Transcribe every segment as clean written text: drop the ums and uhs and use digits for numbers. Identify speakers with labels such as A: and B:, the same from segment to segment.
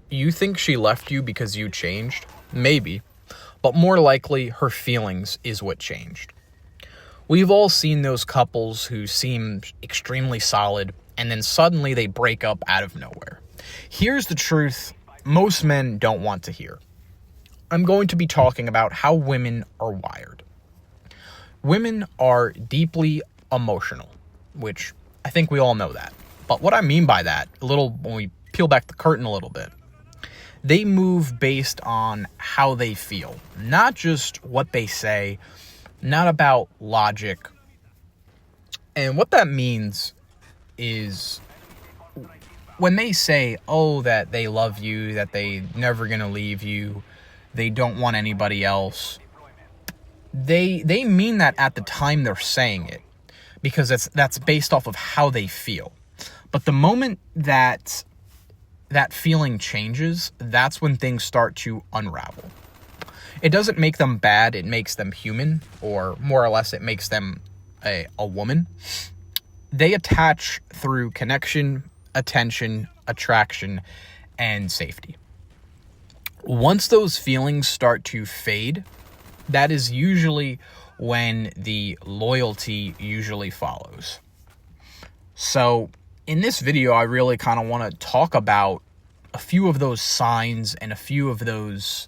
A: You think she left you because you changed? Maybe. But more likely, her feelings is what changed. We've all seen those couples who seem extremely solid, and then suddenly they break up out of nowhere. Here's the truth most men don't want to hear. I'm going to be talking about how women are wired. Women are deeply emotional, which I think we all know that. But what I mean by that, when we peel back the curtain a little bit, they move based on how they feel, not just what they say, not about logic. And what that means is when they say, that they love you, that they never gonna leave you, they don't want anybody else, they mean that at the time they're saying it, because that's based off of how they feel. But the moment that feeling changes, that's when things start to unravel. It doesn't make them bad, it makes them human, or more or less it makes them a woman. They attach through connection, attention, attraction, and safety. Once those feelings start to fade, that is usually when the loyalty usually follows. So, in this video, I really kind of want to talk about a few of those signs and a few of those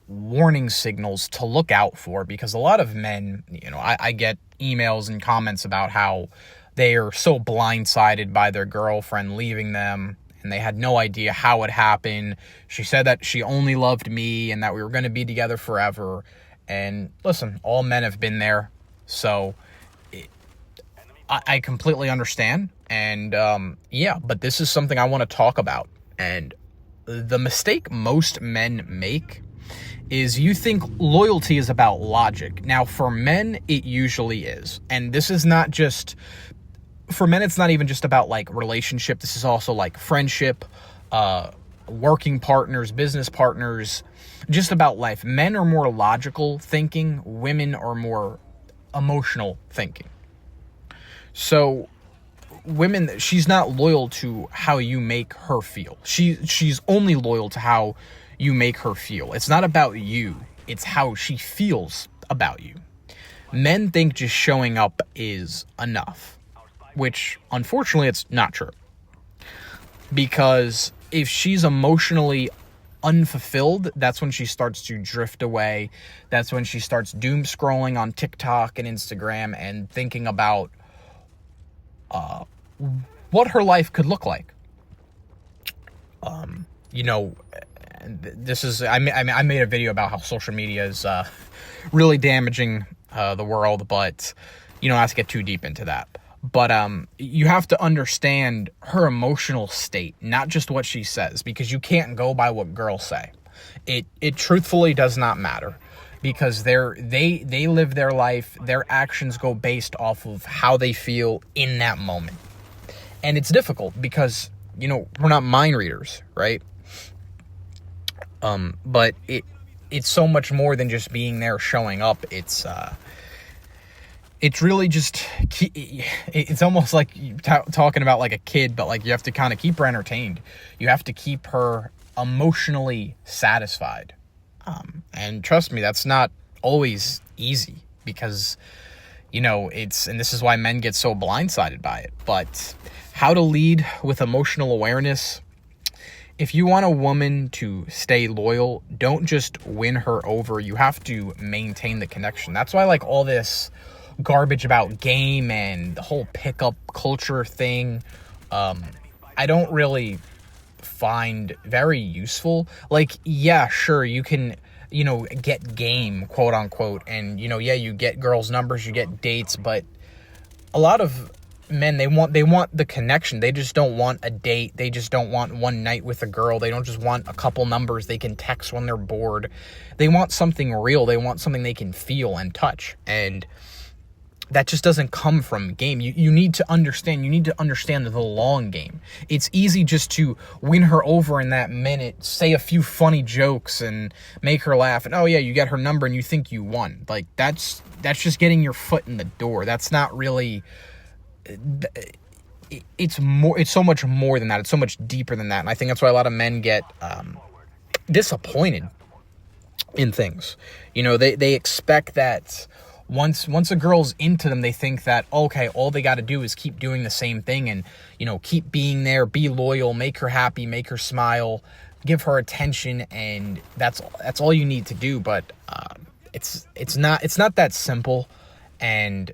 A: warning signals to look out for, because a lot of men, I get emails and comments about how they are so blindsided by their girlfriend leaving them, and they had no idea how it happened. She said that she only loved me and that we were going to be together forever. And listen, all men have been there, so I completely understand. And but this is something I want to talk about. And the mistake most men make is you think loyalty is about logic. Now, for men, it usually is. And this is not just, for men, it's not even just about like relationship. This is also like friendship, working partners, business partners, just about life. Men are more logical thinking. Women are more emotional thinking. So women, she's not loyal to how you make her feel. She's only loyal to how you make her feel. It's not about you. It's how she feels about you. Men think just showing up is enough, which unfortunately it's not true. Because if she's emotionally unfulfilled, that's when she starts to drift away. That's when she starts doom scrolling on TikTok and Instagram and thinking about what her life could look like. This is, I made a video about how social media is really damaging the world, but not to get too deep into that. But you have to understand her emotional state, not just what she says, because you can't go by what girls say. It truthfully does not matter, because they live their life, their actions go based off of how they feel in that moment. And it's difficult because, we're not mind readers, right? But it's so much more than just being there, showing up. It's really just, it's almost like talking about like a kid, but like you have to kind of keep her entertained. You have to keep her emotionally satisfied. And trust me, that's not always easy, because, and this is why men get so blindsided by it. But how to lead with emotional awareness. If you want a woman to stay loyal, don't just win her over. You have to maintain the connection. That's why like all this garbage about game and the whole pickup culture thing, I don't really find very useful. Like, yeah, sure, you can, get game, quote unquote, and, you get girls' numbers, you get dates, but a lot of men, they want the connection. They just don't want a date. They just don't want one night with a girl. They don't just want a couple numbers they can text when they're bored. They want something real. They want something they can feel and touch. And that just doesn't come from game. You need to understand the long game. It's easy just to win her over in that minute, say a few funny jokes and make her laugh, and you get her number and you think you won. Like, that's just getting your foot in the door. That's not really, it's so much more than that. It's so much deeper than that. And I think that's why a lot of men get disappointed in things. You know, they expect that once a girl's into them, they think that, okay, all they got to do is keep doing the same thing and, you know, keep being there, be loyal, make her happy, make her smile, give her attention, and that's all you need to do. But it's not that simple, and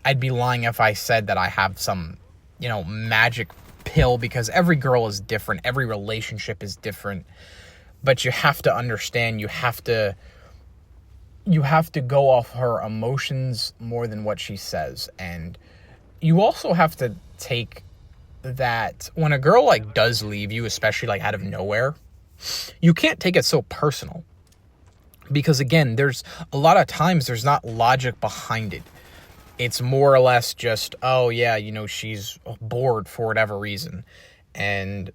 A: I'd be lying if I said that I have some, you know, magic pill, because every girl is different, every relationship is different. But you have to understand, you have to go off her emotions more than what she says. And you also have to take that when a girl like does leave you, especially like out of nowhere, you can't take it so personal, because again, there's a lot of times there's not logic behind it. It's more or less just, oh yeah, you know, she's bored for whatever reason. And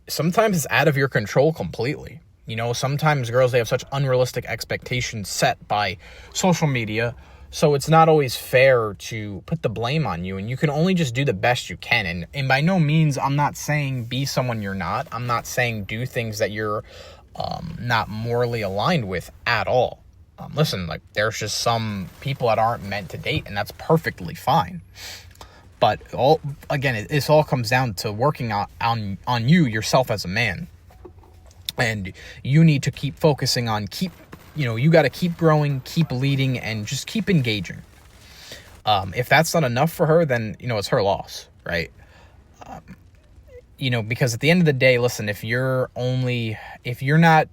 A: sometimes it's out of your control completely. You know, sometimes girls, they have such unrealistic expectations set by social media, so it's not always fair to put the blame on you, and you can only just do the best you can. And by no means, I'm not saying be someone you're not. I'm not saying do things that you're not morally aligned with at all. Listen, like, there's just some people that aren't meant to date, and that's perfectly fine. But this all comes down to working on you yourself as a man. And you need to keep focusing on, you got to keep growing, keep leading, and just keep engaging. If that's not enough for her, then, you know, it's her loss, right? You know, because at the end of the day, listen, if you're not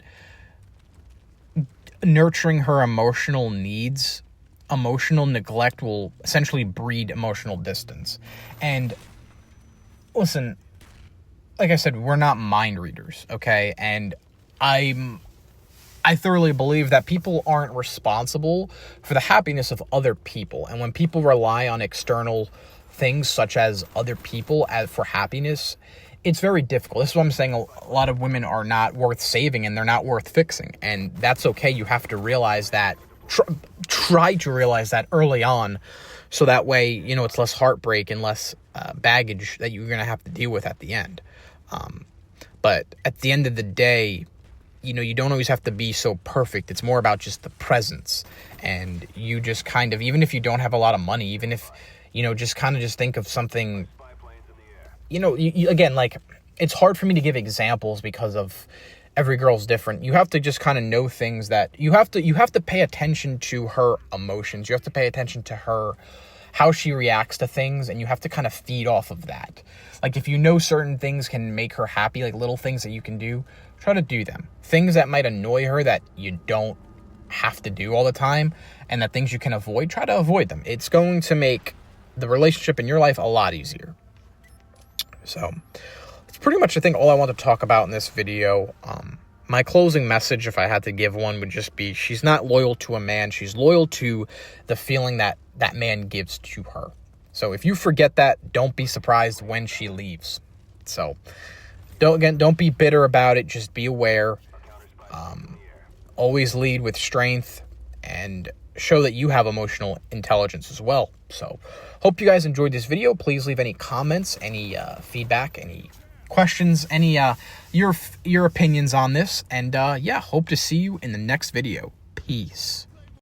A: nurturing her emotional needs, emotional neglect will essentially breed emotional distance. And listen, like I said, we're not mind readers, okay? And I thoroughly believe that people aren't responsible for the happiness of other people. And when people rely on external things such as other people for happiness, it's very difficult. This is what I'm saying. A lot of women are not worth saving, and they're not worth fixing. And that's okay. You have to realize that. Try to realize that early on, so that way, you know, it's less heartbreak and less baggage that you're going to have to deal with at the end. But at the end of the day, you know, you don't always have to be so perfect. It's more about just the presence. And you just kind of, even if you don't have a lot of money, even if, you know, just think of something, you know, again, like, it's hard for me to give examples because of every girl's different. You have to just kind of know things that you have to pay attention to her emotions. You have to pay attention to her, how she reacts to things, and you have to kind of feed off of that. Like, if you know certain things can make her happy, like little things that you can do, try to do them. Things that might annoy her that you don't have to do all the time, and that things you can avoid, try to avoid them. It's going to make the relationship in your life a lot easier. So, it's pretty much, I think, all I want to talk about in this video. My closing message, if I had to give one, would just be, she's not loyal to a man. She's loyal to the feeling that that man gives to her. So if you forget that, don't be surprised when she leaves. So don't be bitter about it. Just be aware. Always lead with strength and show that you have emotional intelligence as well. So hope you guys enjoyed this video. Please leave any comments, any feedback, any questions, any your opinions on this. And yeah, hope to see you in the next video. Peace.